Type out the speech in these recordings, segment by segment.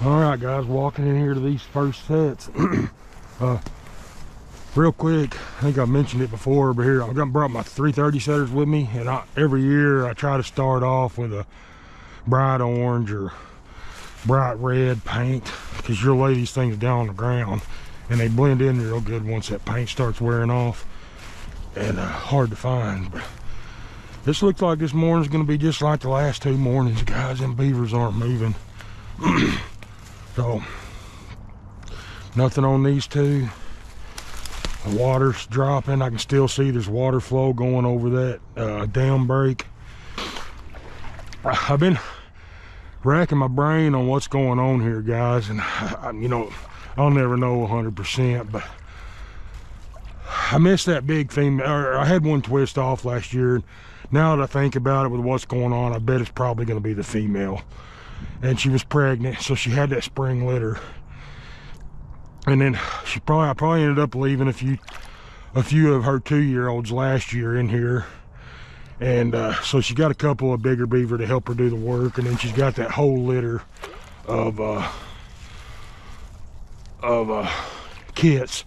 All right, guys, walking in here to these first sets. Real quick, I think I mentioned it before, but here I brought my 330 setters with me, and every year I try to start off with a bright orange or bright red paint, because you'll lay these things down on the ground and they blend in real good once that paint starts wearing off, and hard to find. But this looks like this morning's going to be just like the last two mornings, guys. Them beavers aren't moving. So nothing on these two. The water's dropping. I can still see there's water flow going over that dam break. I've been racking my brain on what's going on here, guys, and you know, I'll never know 100%, but I missed that big female. I had one twist off last year. Now that I think about it, with what's going on, I bet it's probably going to be the female. And she was pregnant, so she had that spring litter. And then I probably ended up leaving a few of her 2-year-olds last year in here. And so she got a couple of bigger beaver to help her do the work, and then she's got that whole litter of kits.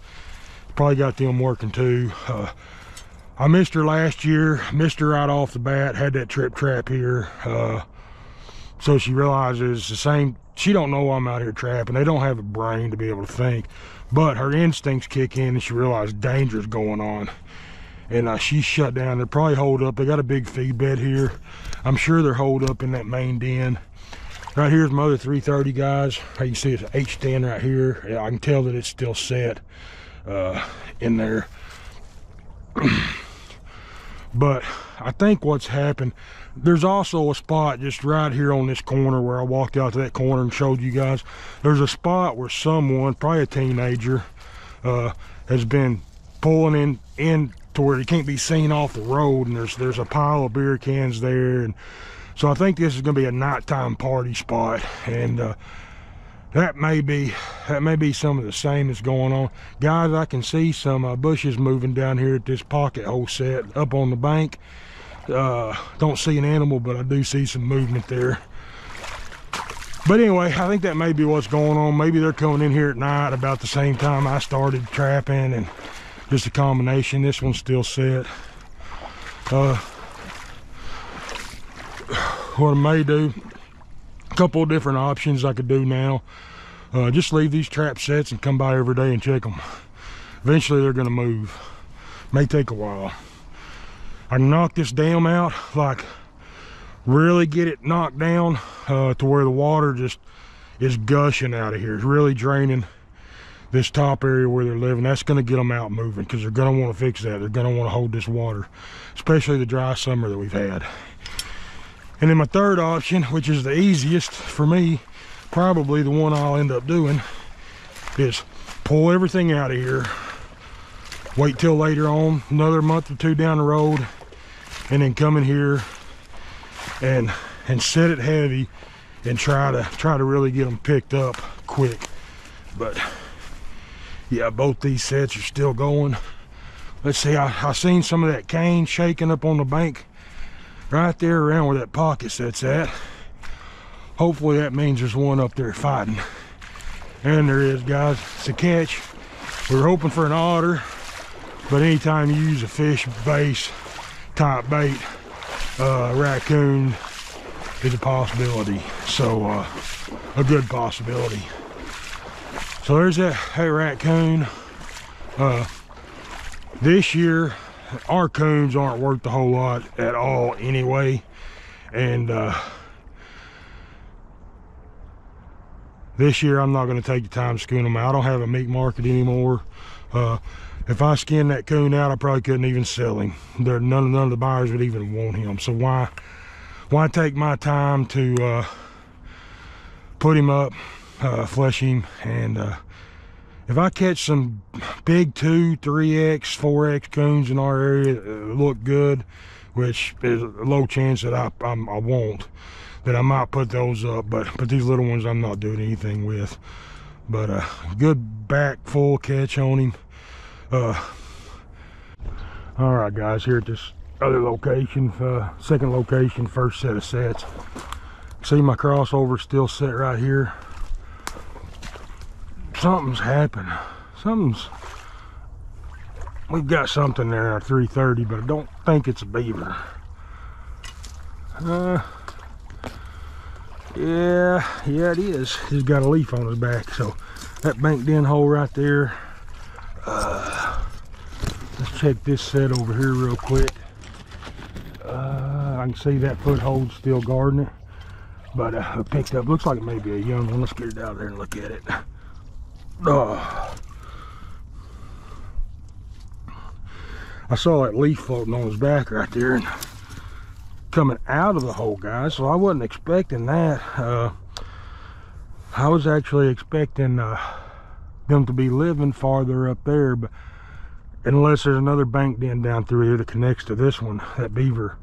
Probably got them working too. I missed her last year, missed her right off the bat, had that trip trap here. So she realizes the same, she don't know I'm out here trapping. They don't have a brain to be able to think, but her instincts kick in and she realized danger's going on. And she's shut down. They're probably holed up. They got a big feed bed here. I'm sure they're holed up in that main den. Right here's my other 330, guys. You can see it's H10 right here. Yeah, I can tell that it's still set in there. But I think what's happened, there's also a spot just right here on this corner where I walked out to that corner and showed you guys. There's a spot where someone, probably a teenager, has been pulling in to where he can't be seen off the road, and there's a pile of beer cans there. And so I think this is going to be a nighttime party spot, and that may be some of the same that's going on. Guys, I can see some bushes moving down here at this pocket hole set up on the bank. Don't see an animal, but I do see some movement there. But anyway, I think that may be what's going on. Maybe they're coming in here at night about the same time I started trapping, and just a combination. This one's still set. What I may do, a couple of different options I could do now. Just leave these trap sets and come by every day and check them. Eventually they're gonna move. May take a while. I can knock this dam out, like really get it knocked down to where the water just is gushing out of here. It's really draining this top area where they're living. That's gonna get them out moving, because they're gonna wanna fix that. They're gonna wanna hold this water, especially the dry summer that we've had. And then my third option, which is the easiest for me, probably the one I'll end up doing, is pull everything out of here, wait till later on, another month or two down the road, and then come in here and set it heavy and try to really get them picked up quick. But yeah, both these sets are still going. Let's see, I seen some of that cane shaking up on the bank right there around where that pocket set's at. Hopefully that means there's one up there fighting. And there is, guys. It's a catch. We were hoping for an otter, but anytime you use a fish base type bait, raccoon is a possibility. So a good possibility. So there's that raccoon. This year our coons aren't worth a whole lot at all anyway, and this year I'm not going to take the time to skin them out. I don't have a meat market anymore. If I skin that coon out, I probably couldn't even sell him. None of the buyers would even want him. So why take my time to put him up, flesh him, and if I catch some big 2, 3X, 4X coons in our area that look good, which is a low chance that I won't, that I might put those up, but these little ones I'm not doing anything with. But good back full catch on him. All right, guys, here at this other location, second location, first set of sets. See, my crossover still set right here. something's happened. We've got something there at 330, but I don't think it's a beaver. Yeah, it is. He's got a leaf on his back, so that banked in hole right there. Let's check this set over here real quick. I can see that foothold's still guarding it, but I picked up, looks like it may be a young one. Let's get it out there and look at it. I saw that leaf floating on his back right there and coming out of the hole, guys, so I wasn't expecting that. I was actually expecting them to be living farther up there, but unless there's another banked in down through here that connects to this one, that beaver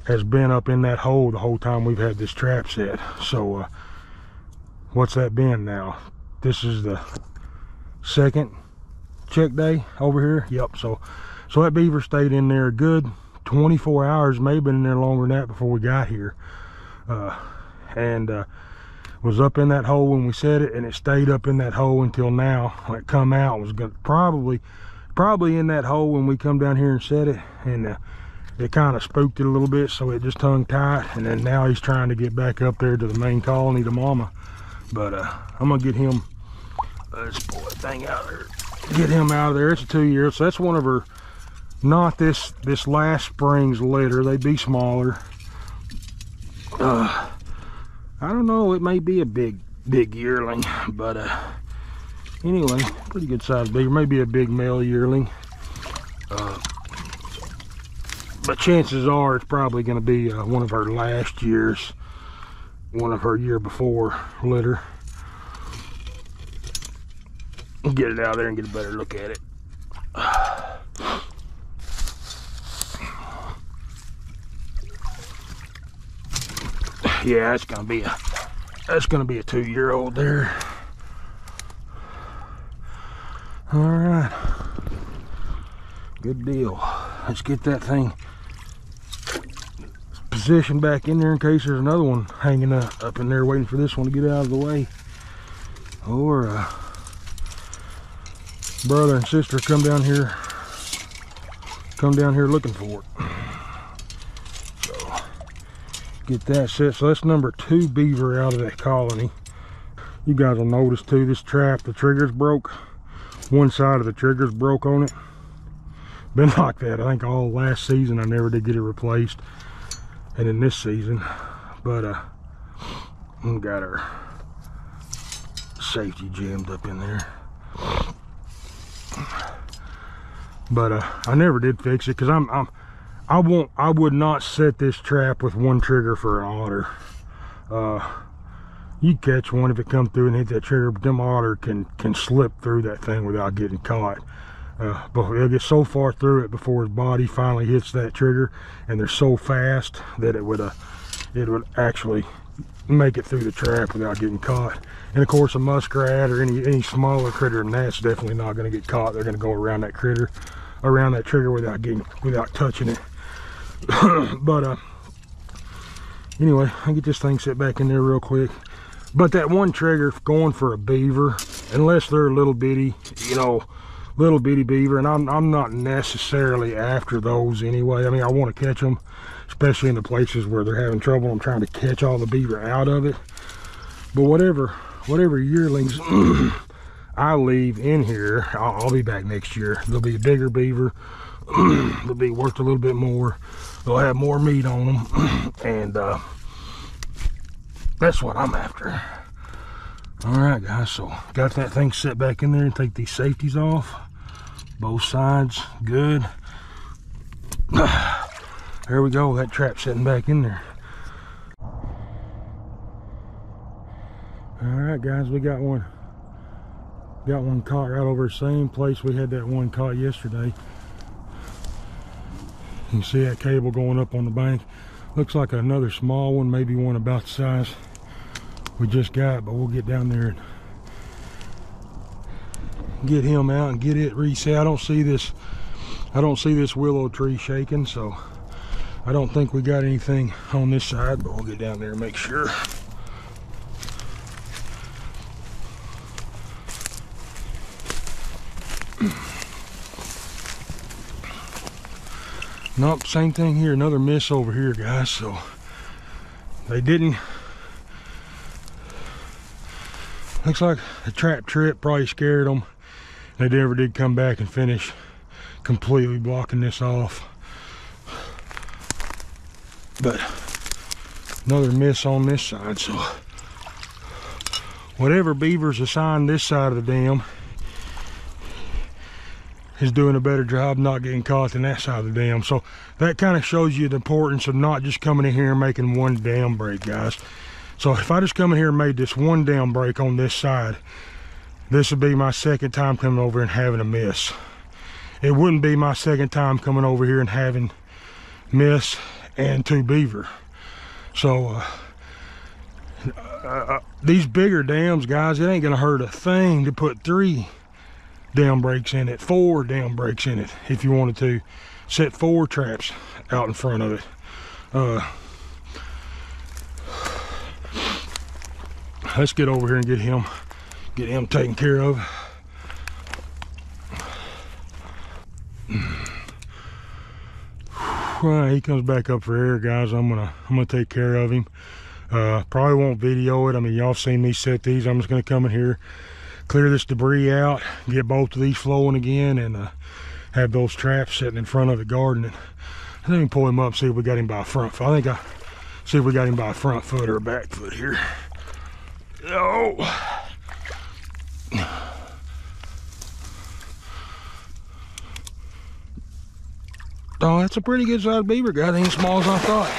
has been up in that hole the whole time we've had this trap set. So what's that been now? This is the second check day over here. Yep. So that beaver stayed in there a good 24 hours, maybe been in there longer than that before we got here, and was up in that hole when we set it, and it stayed up in that hole until now. When it come out, it was gonna probably in that hole when we come down here and set it, and it kind of spooked it a little bit, so it just hung tight. And then now he's trying to get back up there to the main colony, to mama. But I'm gonna get him. Let's pull that thing out of there. Get him out of there. It's a 2-year, so that's one of her. Not this last spring's litter. They'd be smaller. I don't know. It may be a big yearling, but anyway, pretty good sized beaver. Maybe a big male yearling. But chances are it's probably going to be one of her last year's, one of her year before litter. Get it out there and get a better look at it. Yeah, that's gonna be a 2-year-old there. All right, good deal. Let's get that thing positioned back in there in case there's another one hanging up in there waiting for this one to get out of the way, or brother and sister come down here looking for it. Get that set. So that's number 2 beaver out of that colony. You guys will notice too, this trap, the trigger's broke. One side of the trigger's broke on it. Been like that, I think, all last season. I never did get it replaced, and in this season. But we got our safety jammed up in there. But I never did fix it, because I would not set this trap with one trigger for an otter. You catch one if it comes through and hit that trigger, but them otter can slip through that thing without getting caught. But they'll get so far through it before his body finally hits that trigger, and they're so fast that it would actually make it through the trap without getting caught. And of course, a muskrat or any smaller critter than that's definitely not going to get caught. They're going to go around that critter, around that trigger without touching it. But anyway, I'll get this thing set back in there real quick. But that one trigger going for a beaver, unless they're a little bitty, little bitty beaver, and I'm not necessarily after those anyway. I mean, I want to catch them, especially in the places where they're having trouble. I'm trying to catch all the beaver out of it. But whatever yearlings I leave in here, I'll be back next year. They'll be a bigger beaver. They'll be worth a little bit more. They'll have more meat on them, and that's what I'm after. All right, guys, so got that thing set back in there, and take these safeties off, both sides. Good. There we go. That trap setting back in there. All right, guys, we got one caught right over the same place we had that one caught yesterday. You can see that cable going up on the bank. Looks like another small one, maybe one about the size we just got, but we'll get down there and get him out and get it reset. I don't see this willow tree shaking, so I don't think we got anything on this side, but we'll get down there and make sure. Nope, same thing here. Another miss over here, guys. So they didn't. Looks like the trap trip probably scared them. They never did come back and finish completely blocking this off. But another miss on this side. So whatever beaver's assigned this side of the dam is doing a better job not getting caught than that side of the dam. So that kind of shows you the importance of not just coming in here and making one dam break, guys. So if I just come in here and made this one dam break on this side, this would be my second time coming over and having a miss. It wouldn't be my second time coming over here and having miss and 2 beaver. So these bigger dams, guys, it ain't gonna hurt a thing to put 3 dam breaks in it, 4 dam breaks in it, if you wanted to set 4 traps out in front of it. Let's get over here and get him taken care of. Well, he comes back up for air, guys. I'm gonna take care of him. Probably won't video it. I mean, y'all seen me set these. I'm just gonna come in here, clear this debris out, get both of these flowing again, and have those traps sitting in front of the garden. And I think we can pull him up, see if we got him by a front foot. I think see if we got him by a front foot or a back foot here. Oh. Oh, that's a pretty good sized beaver, guy. It ain't as small as I thought.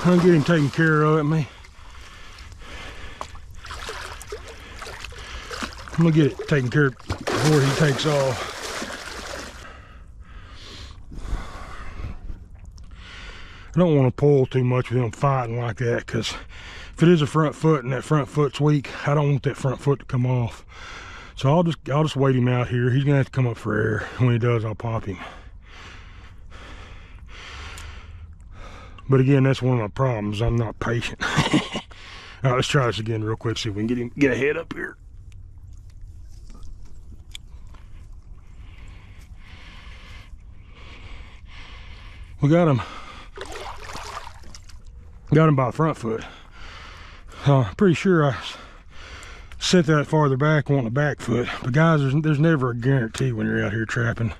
I'll get him taken care of at me. I'm gonna get it taken care of before he takes off. I don't want to pull too much with him fighting like that, because if it is a front foot and that front foot's weak, I don't want that front foot to come off. So I'll just wait him out here. He's gonna have to come up for air. When he does, I'll pop him. But again, that's one of my problems. I'm not patient. All right, let's try this again real quick, see if we can get a head up here. We got him by the front foot. Pretty sure I set that farther back on the back foot. But guys, there's never a guarantee when you're out here trapping.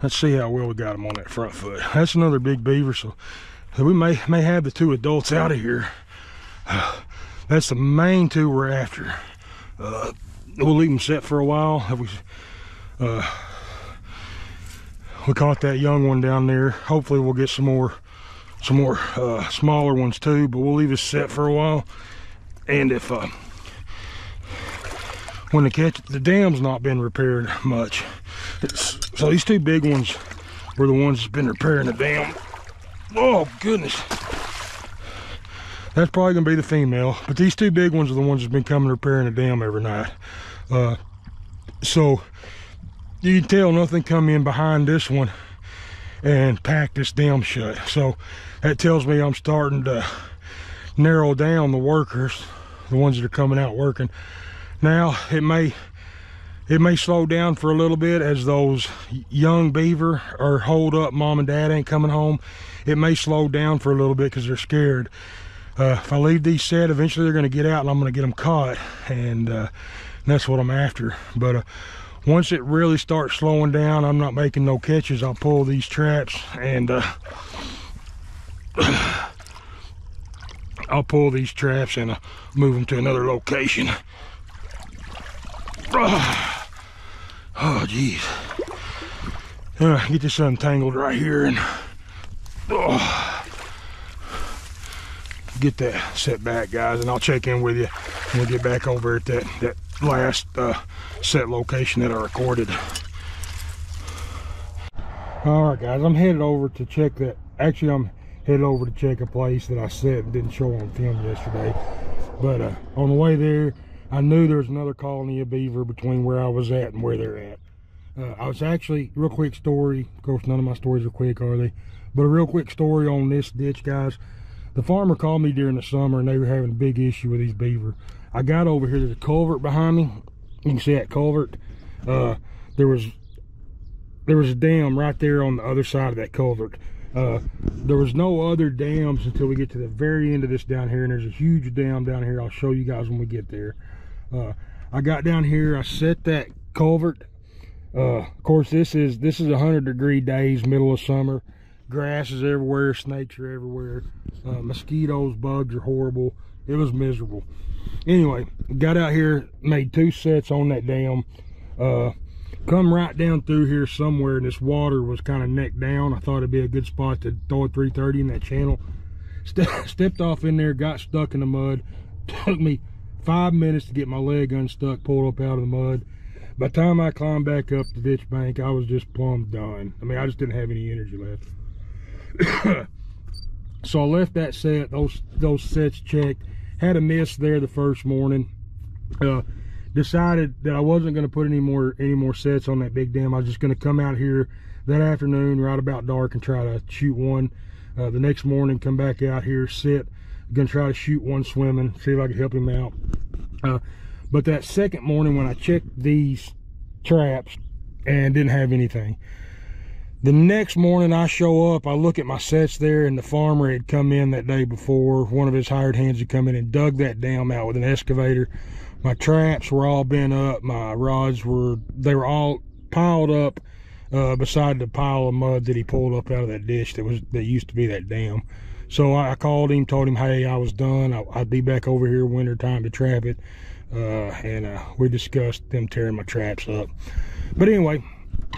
Let's see how well we got him on that front foot. That's another big beaver, so we may have the 2 adults out of here. That's the main 2 we're after. We'll leave them set for a while. We caught that young one down there. Hopefully we'll get some more smaller ones too, but we'll leave it set for a while. And if when the dam's not been repaired much, so these 2 big ones were the ones that's been repairing the dam. Oh goodness, that's probably gonna be the female, but these 2 big ones are the ones that's been coming repairing the dam every night. So you can tell nothing come in behind this one and pack this dam shut. So that tells me I'm starting to narrow down the workers, the ones that are coming out working. Now it may slow down for a little bit as those young beaver are holed up, mom and dad ain't coming home. It may slow down for a little bit because they're scared. If I leave these set, eventually they're going to get out and I'm going to get them caught, and that's what I'm after. But once it really starts slowing down, I'm not making no catches, I'll pull these traps and I'll pull these traps and move them to another location. Oh geez. Get this untangled right here and get that set back, guys, and I'll check in with you when we get back over at that last set location that I recorded. All right, guys, I'm headed over to check that. Actually, I'm headed over to check a place that I set and didn't show on film yesterday. But on the way there, I knew there was another colony of beaver between where I was at and where they're at. I was actually, real quick story, of course none of my stories are quick, are they? But a real quick story on this ditch, guys. The farmer called me during the summer and they were having a big issue with these beaver. I got over here, there's a culvert behind me. You can see that culvert. The there was a dam right there on the other side of that culvert. There was no other dams until we get to the very end of this down here, and there's a huge dam down here. I'll show you guys when we get there. I got down here, I set that culvert. Of course, this is 100-degree days, middle of summer. Grass is everywhere, snakes are everywhere, mosquitoes, bugs are horrible. It was miserable. Anyway, got out here, made 2 sets on that dam. Come right down through here somewhere, and this water was kind of neck down. I thought it'd be a good spot to throw a 330 in that channel. Stepped off in there, got stuck in the mud. Took me 5 minutes to get my leg unstuck, pulled up out of the mud. By the time I climbed back up the ditch bank, I was just plumb done. I mean, I just didn't have any energy left. So I left that set, those sets checked. Had a miss there the first morning. Decided that I wasn't going to put any more sets on that big dam. I was just going to come out here that afternoon right about dark and try to shoot one. The next morning, come back out here, sit. Going to try to shoot one swimming, see if I could help him out. But that second morning when I checked these traps and didn't have anything. The next morning I show up, I look at my sets there, and the farmer had come in that day before. One of his hired hands had come in and dug that dam out with an excavator. My traps were all bent up. My rods were all piled up beside the pile of mud that he pulled up out of that ditch that used to be that dam. So I called him, told him, hey, I was done. I'd be back over here winter time to trap it. And we discussed them tearing my traps up. But anyway,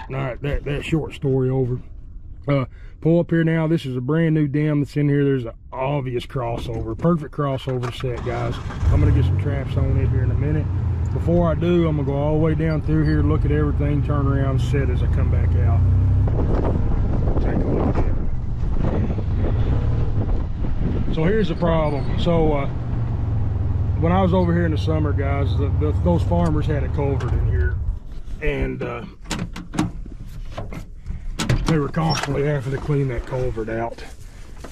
all right, that short story over. Pull up here now. This is a brand new dam that's in here. There's an obvious crossover, perfect crossover set, guys. I'm gonna get some traps on it here in a minute. Before I do, I'm gonna go all the way down through here, look at everything, turn around, set as I come back out. Take a look at it. So here's the problem. So when I was over here in the summer, guys, those farmers had a culvert in here, and they were constantly having to clean that culvert out.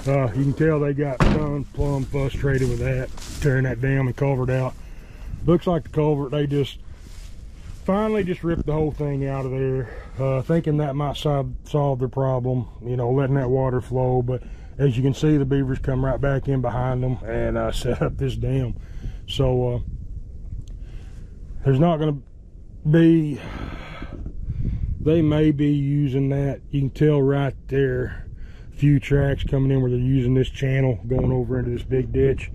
You can tell they got plumb frustrated with that, tearing that dam and culvert out. Looks like the culvert, they just finally ripped the whole thing out of there, thinking that might solve their problem, you know, letting that water flow. But as you can see, the beavers come right back in behind them and set up this dam. So there's not going to be, they may be using that. You can tell right there, a few tracks coming in where they're using this channel going over into this big ditch.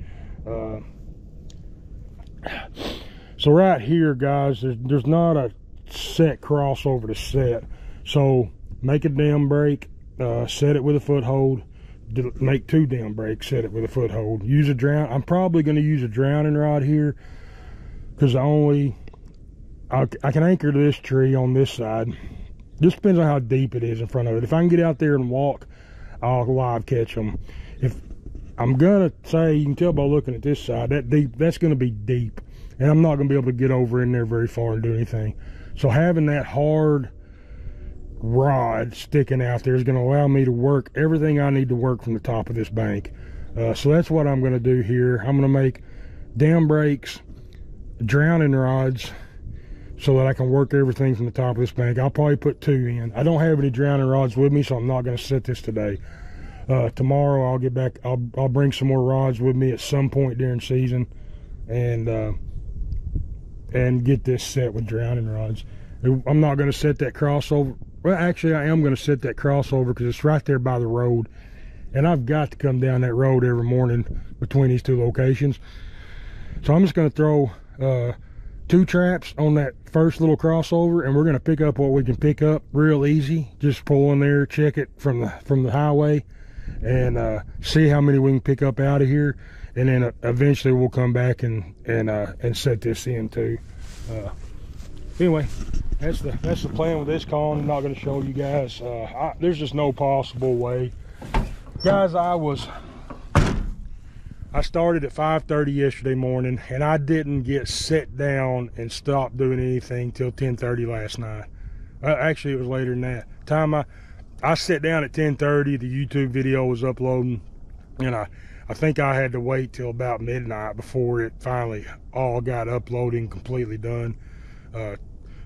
So right here, guys, there's not a set crossover to set. So make a dam break, set it with a foothold. Make 2 dam breaks, set it with a foothold. Use a drown. I'm probably going to use a drowning rod here, because I can anchor to this tree on this side. Just depends on how deep it is in front of it. If I can get out there and walk, I'll live catch them. If I'm gonna say, you can tell by looking at this side, that's gonna be deep, and I'm not gonna be able to get over in there very far and do anything. So having that hard rod sticking out there is going to allow me to work everything I need to work from the top of this bank. So that's what I'm going to do here. I'm going to make dam breaks, drowning rods, so that I can work everything from the top of this bank. I'll probably put 2 in. I don't have any drowning rods with me, so I'm not going to set this today. Tomorrow I'll get back, I'll bring some more rods with me at some point during season, and get this set with drowning rods. I'm not going to set that crossover. Well, actually, I am going to set that crossover because it's right there by the road, and I've got to come down that road every morning between these 2 locations. So I'm just going to throw 2 traps on that first little crossover, and we're going to pick up what we can pick up real easy. Just pull in there, check it from the highway, and see how many we can pick up out of here, and then eventually we'll come back and set this in too. Anyway, that's the plan with this con. I'm not going to show you guys. There's just no possible way, guys. I started at 5:30 yesterday morning, and I didn't get set down and stop doing anything till 10:30 last night. Actually, it was later than that. Time I sat down at 10:30. The YouTube video was uploading, and I think I had to wait till about midnight before it finally all got uploading completely done,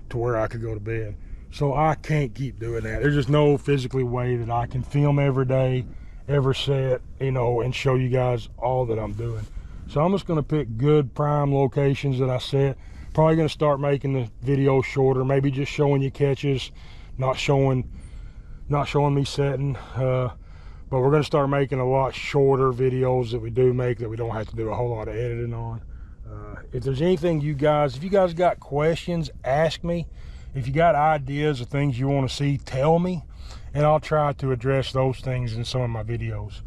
to where I could go to bed. So I can't keep doing that. There's just no physically way that I can film every day, every set, you know, and show you guys all that I'm doing. So I'm just gonna pick good prime locations that I set. Probably gonna start making the video shorter, maybe just showing you catches, not showing me setting. But we're gonna start making a lot shorter videos that we do make, that we don't have to do a whole lot of editing on. If there's anything if you guys got questions, ask me. If you got ideas of things you want to see, tell me, and I'll try to address those things in some of my videos.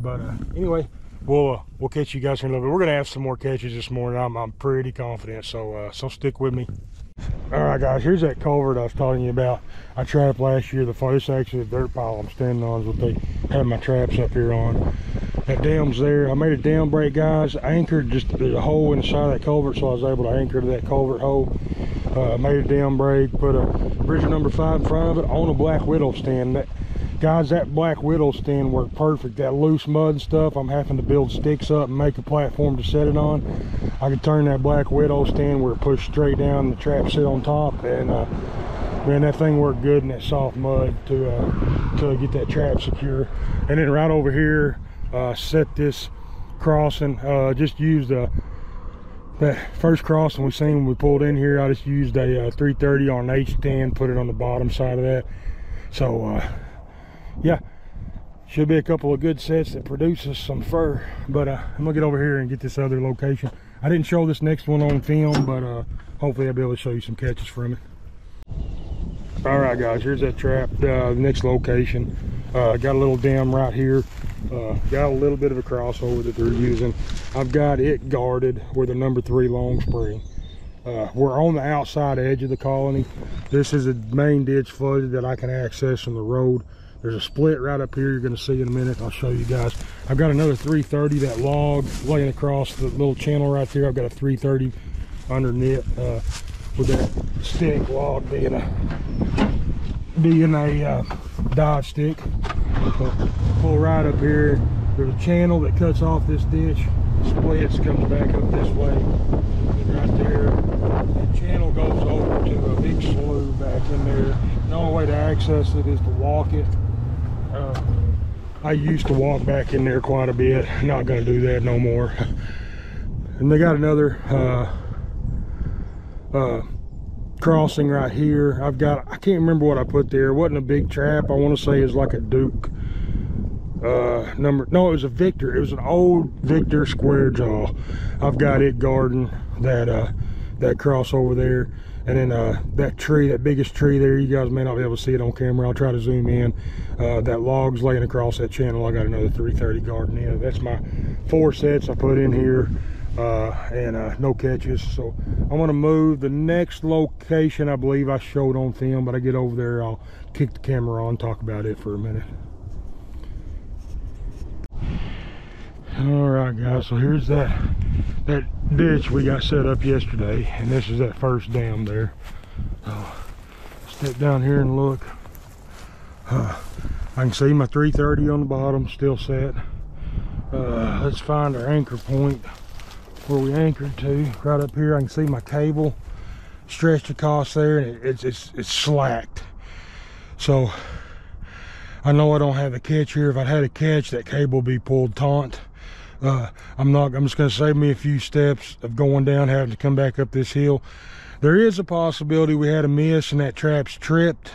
But anyway, we'll catch you guys in a little bit. We're gonna have some more catches this morning. I'm pretty confident, so stick with me. All right, guys, here's that culvert I was telling you about. I trapped last year. This is actually the dirt pile I'm standing on, is what they have my traps up here on. That dam's there. I made a dam break, guys. I anchored, there's a hole in the side of that culvert, so I was able to anchor to that culvert hole. Made a dam break, put a Bridger number 5 in front of it on a Black Widow stand. Guys, that Black Widow stand worked perfect. That loose mud and stuff, I'm having to build sticks up and make a platform to set it on. I could turn that Black Widow stand where it pushed straight down and the trap sit on top, and man, that thing worked good in that soft mud to get that trap secure. And then right over here, set this crossing, just used that first crossing we seen when we pulled in here. I just used a 330 on an H10, put it on the bottom side of that. So yeah, should be a couple of good sets that produces some fur. But I'm gonna get over here and get this other location. I didn't show this next one on film, but hopefully I'll be able to show you some catches from it. All right, guys, here's that trap, the next location. Got a little dam right here. Got a little bit of a crossover that they're using. I've got it guarded with a number 3 long spring. We're on the outside edge of the colony. This is a main ditch flooded that I can access from the road. There's a split right up here you're going to see in a minute. I'll show you guys. I've got another 330, that log laying across the little channel right there. I've got a 330 underneath with that stick log being a Dodge stick. So pull right up here. There's a channel that cuts off this ditch, splits, comes back up this way, and right there the channel goes over to a big slough back in there. The only way to access it is to walk it. I used to walk back in there quite a bit. Not going to do that no more. And they got another crossing right here. I can't remember what I put there. It wasn't a big trap. I want to say it was like a Duke no, it was a Victor. It was an old Victor square jaw. I've got it guarding that cross over there. And then that tree, that biggest tree there, you guys may not be able to see it on camera. I'll try to zoom in. That log's laying across that channel. I got another 330 guarding in. That's my 4 sets I put in here, and no catches. So I'm gonna move the next location. I believe I showed on film, but I get over there, I'll kick the camera on, talk about it for a minute. All right, guys, so here's that ditch we got set up yesterday, and this is that first dam there. Step down here and look. I can see my 330 on the bottom still set. Let's find our anchor point where we anchored to. Right up here I can see my cable stretched across there, and it's slacked. So I know I don't have a catch here. If I'd had a catch, that cable would be pulled taut. I'm just going to save me a few steps of going down, having to come back up this hill. There is a possibility we had a miss and that trap's tripped.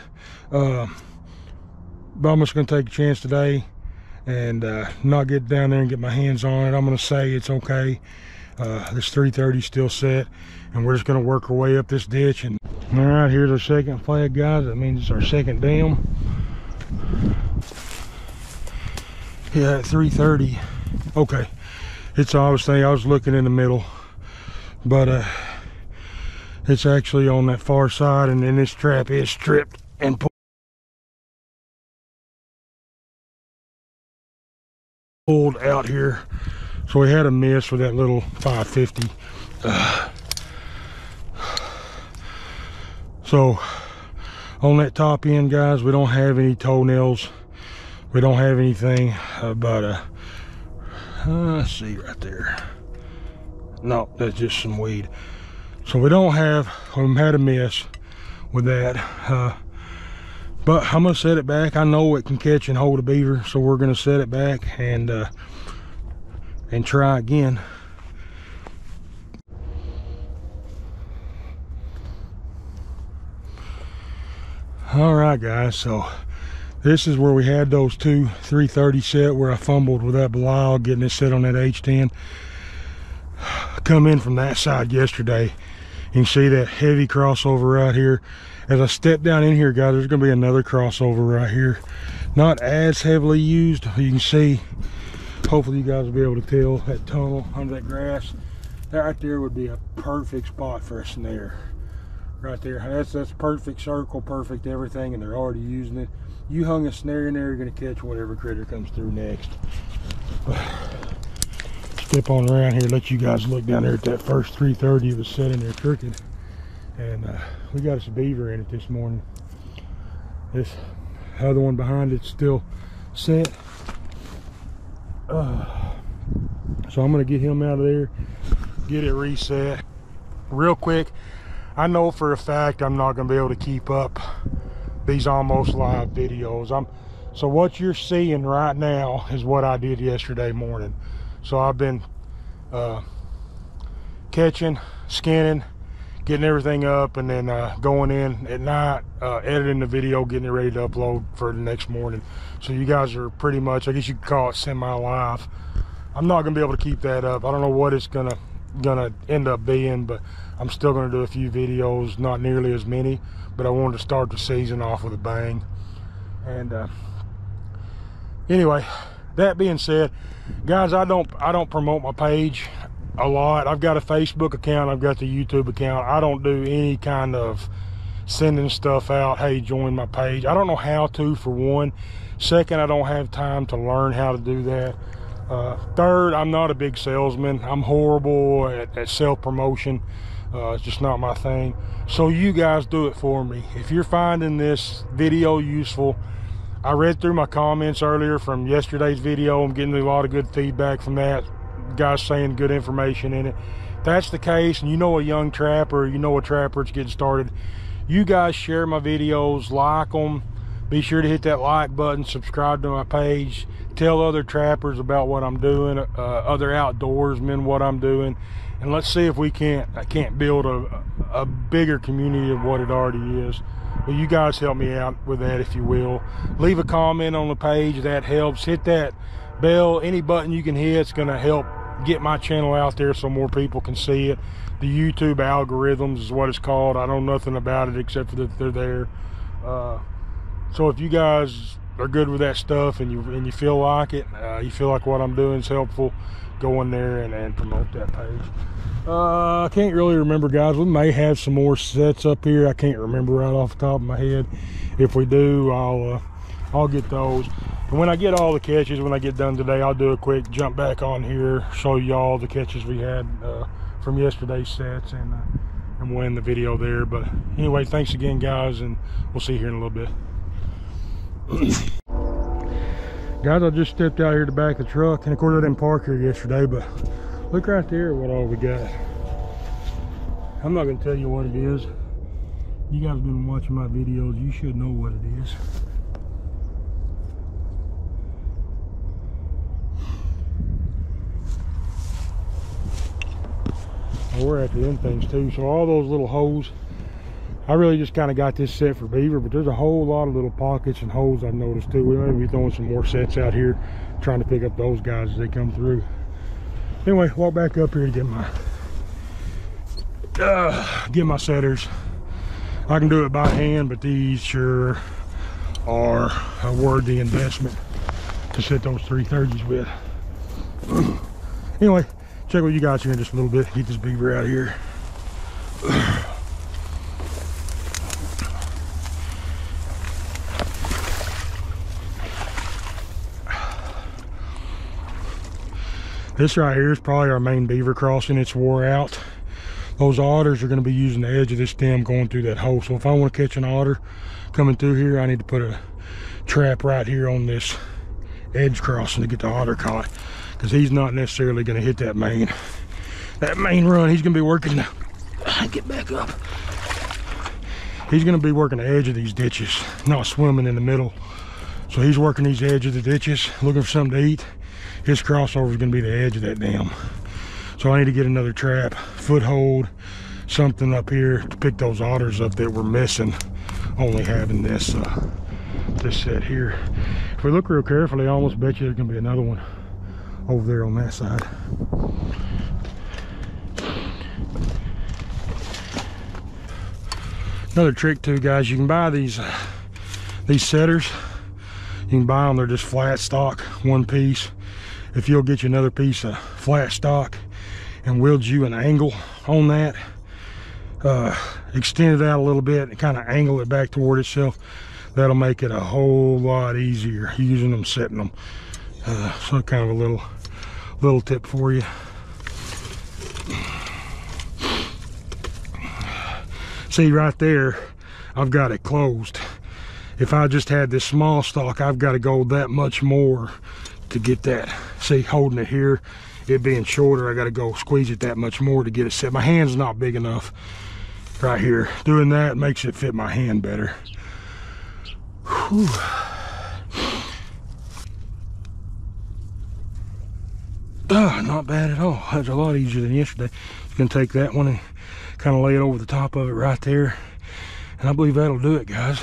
But I'm just going to take a chance today and not get down there and get my hands on it. I'm going to say it's okay. This 330 still set, and we're just going to work our way up this ditch. And all right, here's our second flag, guys. That means it's our second dam. Yeah, at 330. Okay, it's obviously, I was looking in the middle, but it's actually on that far side, and then this trap is stripped and pulled out here. So we had a miss with that little 550. So on that top end, guys, we don't have any toenails. We don't have anything but let's see right there. No, that's just some weed. So we had a miss. with that. But I'm gonna set it back. I know it can catch and hold a beaver, so we're gonna set it back and try again. All right, guys, so this is where we had those two 330 set, where I fumbled with that Belial getting it set on that H10. Come in from that side yesterday. You can see that heavy crossover right here. As I step down in here, guys, there's gonna be another crossover right here. Not as heavily used. You can see, hopefully you guys will be able to tell, that tunnel under that grass. That right there would be a perfect spot for a snare. Right there, that's perfect circle, perfect everything, and they're already using it. You hung a snare in there, you're gonna catch whatever critter comes through next. Step on around here, let you guys look down there at that first 330 that was set in there crooked. And we got us a beaver in it this morning. This other one behind it's still set. So I'm gonna get him out of there, get it reset real quick. I know for a fact I'm not gonna be able to keep up these almost live videos. So what you're seeing right now is what I did yesterday morning. So I've been catching, skinning, getting everything up, and then going in at night, editing the video, getting it ready to upload for the next morning. So you guys are pretty much, I guess you could call it semi-live. I'm not gonna be able to keep that up. I don't know what it's gonna end up being, but I'm still gonna do a few videos, not nearly as many, but I wanted to start the season off with a bang. And anyway, that being said, guys, I don't promote my page a lot. I've got a Facebook account, I've got the YouTube account. I don't do any kind of sending stuff out, hey, join my page. I don't know how to, for one. Second, I don't have time to learn how to do that. Third, I'm not a big salesman. I'm horrible at self-promotion. It's just not my thing. So you guys do it for me. If you're finding this video useful, I read through my comments earlier from yesterday's video. I'm getting a lot of good feedback from that. Guys saying good information in it. If that's the case, and you know a young trapper, you know a trapper that's getting started, you guys share my videos, like them. Be sure to hit that like button, subscribe to my page, tell other trappers about what I'm doing, other outdoorsmen what I'm doing, and let's see if we can't build a bigger community of what it already is. But you guys help me out with that, if you will. Leave a comment on the page, that helps. Hit that bell, any button you can hit, it's gonna help get my channel out there so more people can see it. The YouTube algorithms is what it's called. I know nothing about it except for that they're there. So if you guys are good with that stuff and you feel like it, you feel like what I'm doing is helpful, go in there and promote that page. I can't really remember, guys. We may have some more sets up here. I can't remember right off the top of my head. If we do, I'll get those. And when I get all the catches, when I get done today, I'll do a quick jump back on here, show y'all the catches we had from yesterday's sets, and we'll end the video there. But anyway, thanks again, guys, and we'll see you here in a little bit. Guys, I just stepped out here to the back of the truck, and of course I didn't park here yesterday, but look right there what all we got. I'm not going to tell you what it is. You guys have been watching my videos, you should know what it is. Well, we're at the end things too, so all those little holes, I really just kind of got this set for beaver, but there's a whole lot of little pockets and holes I've noticed too. We may be throwing some more sets out here, trying to pick up those guys as they come through. Anyway, walk back up here to get my setters. I can do it by hand, but these sure are worth the investment to set those 330s with. Anyway, check with you guys here in just a little bit. Get this beaver out of here. This right here is probably our main beaver crossing. It's wore out. Those otters are going to be using the edge of this stem going through that hole. So if I want to catch an otter coming through here, I need to put a trap right here on this edge crossing to get the otter caught, because he's not necessarily going to hit that main run. He's going to be working now. Get back up. He's gonna be working the edge of these ditches, not swimming in the middle. So he's working these edge of the ditches, looking for something to eat. His crossover is gonna be the edge of that dam. So I need to get another trap, foothold, something up here to pick those otters up that we're missing, only having this this set here. If we look real carefully, I almost bet you there's gonna be another one over there on that side. Another trick too, guys, you can buy these setters. You can buy them, they're just flat stock, one piece. If you'll get you another piece of flat stock and weld you an angle on that, extend it out a little bit and kind of angle it back toward itself, that'll make it a whole lot easier using them, setting them. So kind of a little tip for you. See right there, I've got it closed. If I just had this small stock, I've got to go that much more to get that. See, holding it here, it being shorter, I got to go squeeze it that much more to get it set. My hand's not big enough right here. Doing that makes it fit my hand better. Whew. Not bad at all. That's a lot easier than yesterday. I'm gonna take that one and kind of lay it over the top of it right there, and I believe that'll do it, guys.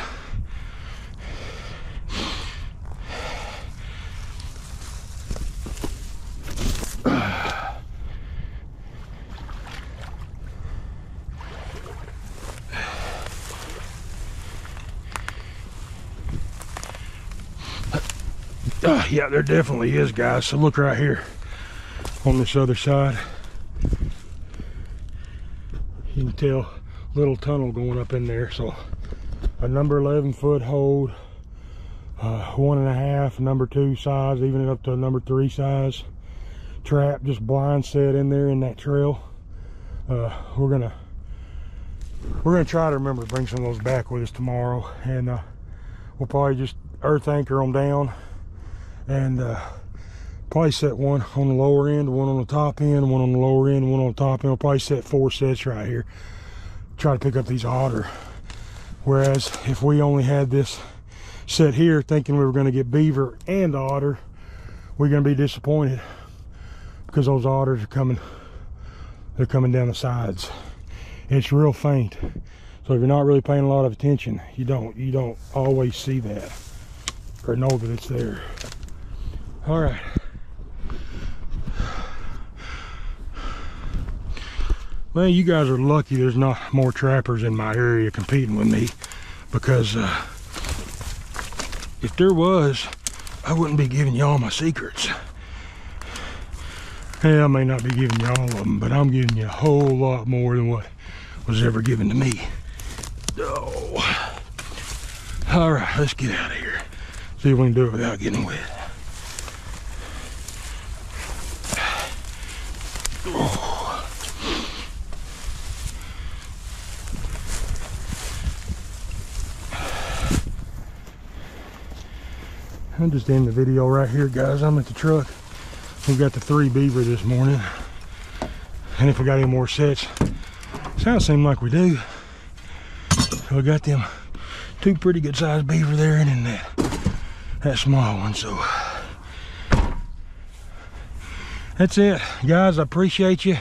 Yeah, there definitely is, guys. So look right here on this other side. You can tell little tunnel going up in there. So a number 11 foot hold, 1.5 number 2 size, even up to a number 3 size trap, just blind set in there in that trail. We're gonna try to remember to bring some of those back with us tomorrow, and we'll probably just earth anchor them down and probably set one on the lower end, one on the top end, one on the lower end, one on the top end. We'll probably set 4 sets right here. Try to pick up these otter. Whereas if we only had this set here thinking we were going to get beaver and otter, we're going to be disappointed because those otters are coming. They're coming down the sides. It's real faint. So if you're not really paying a lot of attention, you don't always see that or know that it's there. All right. Well, you guys are lucky there's not more trappers in my area competing with me, because if there was, I wouldn't be giving y'all my secrets. Yeah, I may not be giving you all of them, but I'm giving you a whole lot more than what was ever given to me. Oh. All right, let's get out of here. See if we can do it without getting wet. I'm just ending the video right here, guys. I'm at the truck. We got the 3 beaver this morning, and if we got any more sets, sounds seem like we do. So we got them 2 pretty good sized beaver there, and then that small one. So that's it, guys. I appreciate you.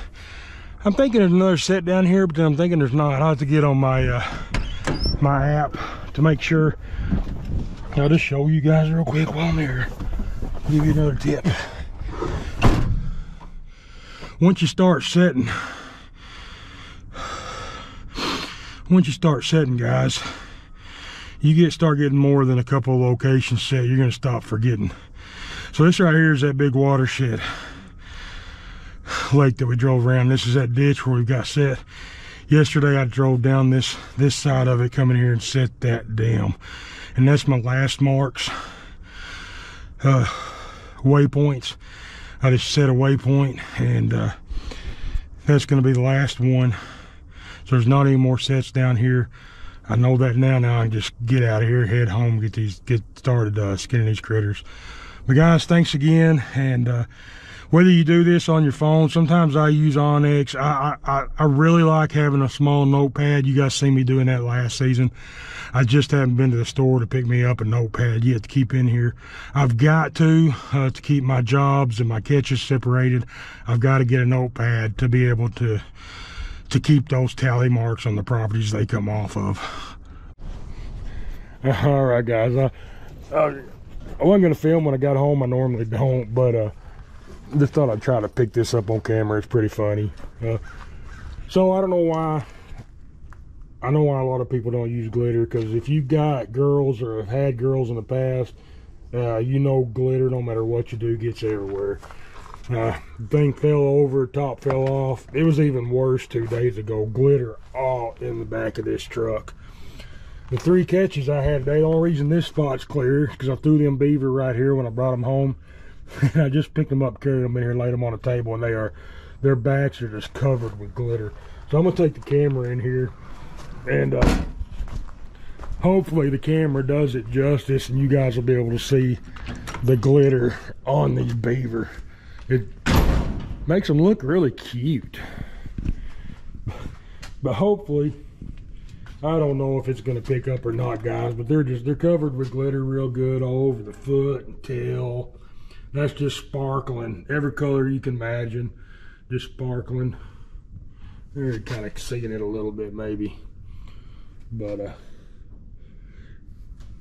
I'm thinking there's another set down here, but then I'm thinking there's not. I'll have to get on my my app to make sure. I'll just show you guys real quick while I'm here. Give you another tip. Once you start setting, guys, you start getting more than a couple of locations set, you're gonna stop forgetting. So this right here is that big watershed lake that we drove around. This is that ditch where we've got set. Yesterday I drove down this side of it, coming here and set that dam. And that's my last marks, waypoints. I just set a waypoint, and that's going to be the last one. So there's not any more sets down here. I know that now. Now I can just get out of here, head home, get started skinning these critters. But guys, thanks again, and Whether you do this on your phone, sometimes I use Onyx. I really like having a small notepad. You guys seen me doing that last season. I just haven't been to the store to pick me up a notepad yet to keep in here. I've got to keep my jobs and my catches separated. I've got to get a notepad to be able to keep those tally marks on the properties they come off of. All right, guys. I wasn't gonna film when I got home. I normally don't, but just thought I'd try to pick this up on camera. It's pretty funny. So I don't know why. I know why a lot of people don't use glitter, because if you've got girls or have had girls in the past, you know glitter, no matter what you do, gets everywhere. Thing fell over, top fell off. It was even worse 2 days ago. Glitter all in the back of this truck. The 3 catches I had today, the only reason this spot's clear is because I threw them beaver right here when I brought them home. I just picked them up, carried them in here, laid them on a table, and their backs are just covered with glitter. So I'm gonna take the camera in here, and hopefully the camera does it justice, and you guys will be able to see the glitter on these beaver. It makes them look really cute, but hopefully, I don't know if it's gonna pick up or not, guys. But they're covered with glitter real good all over the foot and tail. That's just sparkling, every color you can imagine, just sparkling. You're kind of seeing it a little bit maybe, but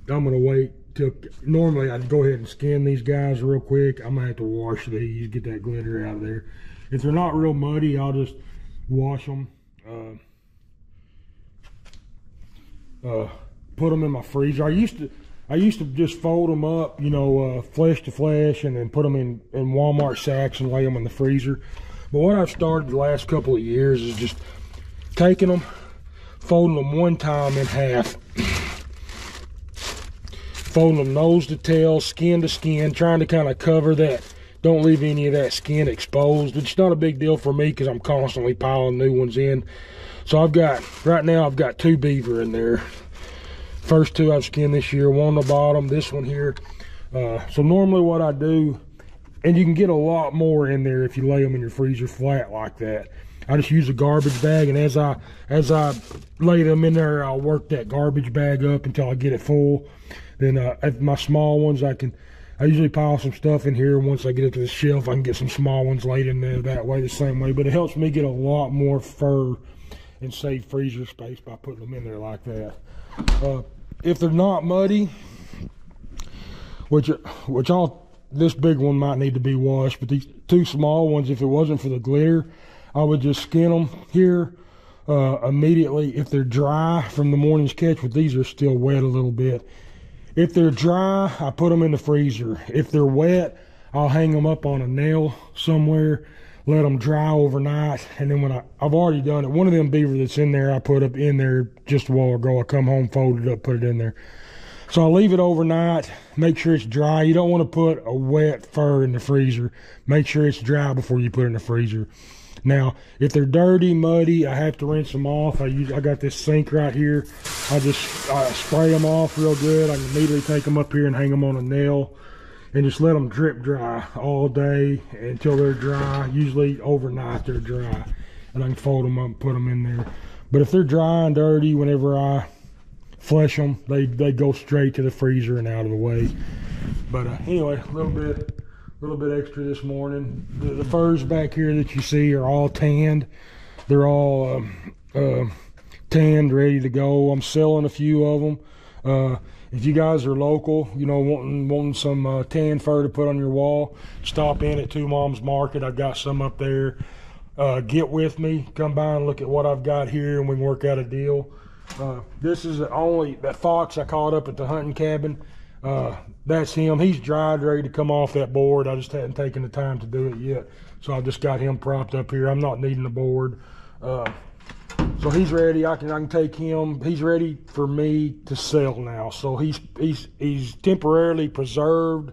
I'm gonna wait till, normally I'd go ahead and skin these guys real quick. I'm gonna have to wash these, get that glitter out of there. If they're not real muddy, I'll just wash them, put them in my freezer. I used to just fold them up, you know, flesh to flesh, and then put them in Walmart sacks and lay them in the freezer. But what I've started the last couple of years is just taking them, folding them one time in half, folding them nose to tail, skin to skin, trying to kind of cover that, don't leave any of that skin exposed. It's not a big deal for me because I'm constantly piling new ones in. So right now I've got 2 beaver in there. First 2 I've skinned this year, one on the bottom, this one here. So normally what I do, and you can get a lot more in there if you lay them in your freezer flat like that. I just use a garbage bag, and as I lay them in there, I'll work that garbage bag up until I get it full. Then my small ones, I usually pile some stuff in here. Once I get it to the shelf, I can get some small ones laid in there that way, the same way. But it helps me get a lot more fur and save freezer space by putting them in there like that. If they're not muddy, which this big one might need to be washed, but these 2 small ones, if it wasn't for the glitter, I would just skin them here immediately. If they're dry from the morning's catch, but these are still wet a little bit. If they're dry, I put them in the freezer. If they're wet, I'll hang them up on a nail somewhere, let them dry overnight, and then when I've already done it, one of them beaver that's in there, I put up in there just a while ago. I come home, fold it up, put it in there. So I'll leave it overnight, make sure it's dry. You don't want to put a wet fur in the freezer. Make sure it's dry before you put it in the freezer. Now, if they're dirty, muddy, I have to rinse them off. I got this sink right here. I just spray them off real good. I can immediately take them up here and hang them on a nail and just let them drip dry all day until they're dry. Usually overnight they're dry, and I can fold them up and put them in there. But if they're dry and dirty, whenever I flesh them, they go straight to the freezer and out of the way. But anyway, a little bit extra this morning. The furs back here that you see are all tanned. They're all tanned, ready to go. I'm selling a few of them. If you guys are local, you know, wanting some tan fur to put on your wall, stop in at Two Moms Market. I've got some up there. Get with me, come by and look at what I've got here, and we can work out a deal. This is that fox I caught up at the hunting cabin. That's him. He's dried, ready to come off that board. I just hadn't taken the time to do it yet, so I've just got him propped up here. I'm not needing the board. So he's ready. I can take him. He's ready for me to sell now. So he's temporarily preserved,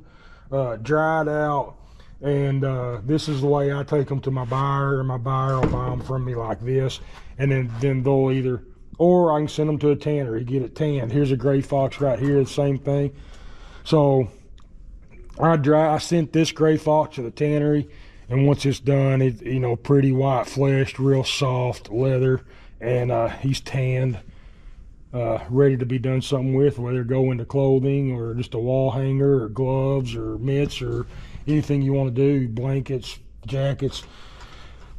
dried out, and this is the way I take them to my buyer, and my buyer will buy them from me like this, and then they'll either, or I can send them to a tannery, get it tanned. Here's a gray fox right here, the same thing. So I sent this gray fox to the tannery, And once it's done, it's, you know, pretty white fleshed, real soft leather, and he's tanned, ready to be done something with, whether it go into clothing or just a wall hanger or gloves or mitts or anything you want to do, blankets, jackets.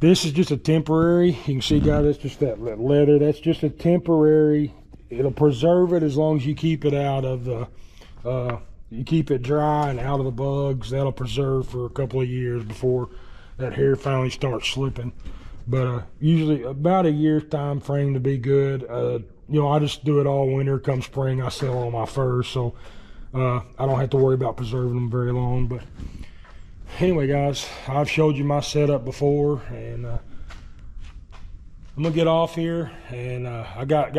This is just a temporary. You can see, guys, that's just that leather. That's just a temporary. It'll preserve it as long as you keep it out of the, you keep it dry and out of the bugs. That'll preserve for a couple of years before that hair finally starts slipping. But usually about a year's time frame to be good. You know, I just do it all winter. Come spring, I sell all my furs, so I don't have to worry about preserving them very long. But anyway, guys, I've showed you my setup before, and I'm gonna get off here. And I got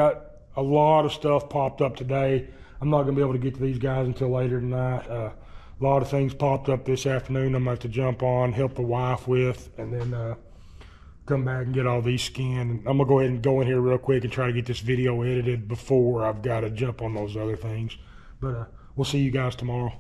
a lot of stuff popped up today. I'm not gonna be able to get to these guys until later tonight. A lot of things popped up this afternoon. I'm gonna have to jump on, help the wife with, and then come back and get all these skinned. I'm gonna go ahead and go in here real quick and try to get this video edited before I've got to jump on those other things. But we'll see you guys tomorrow.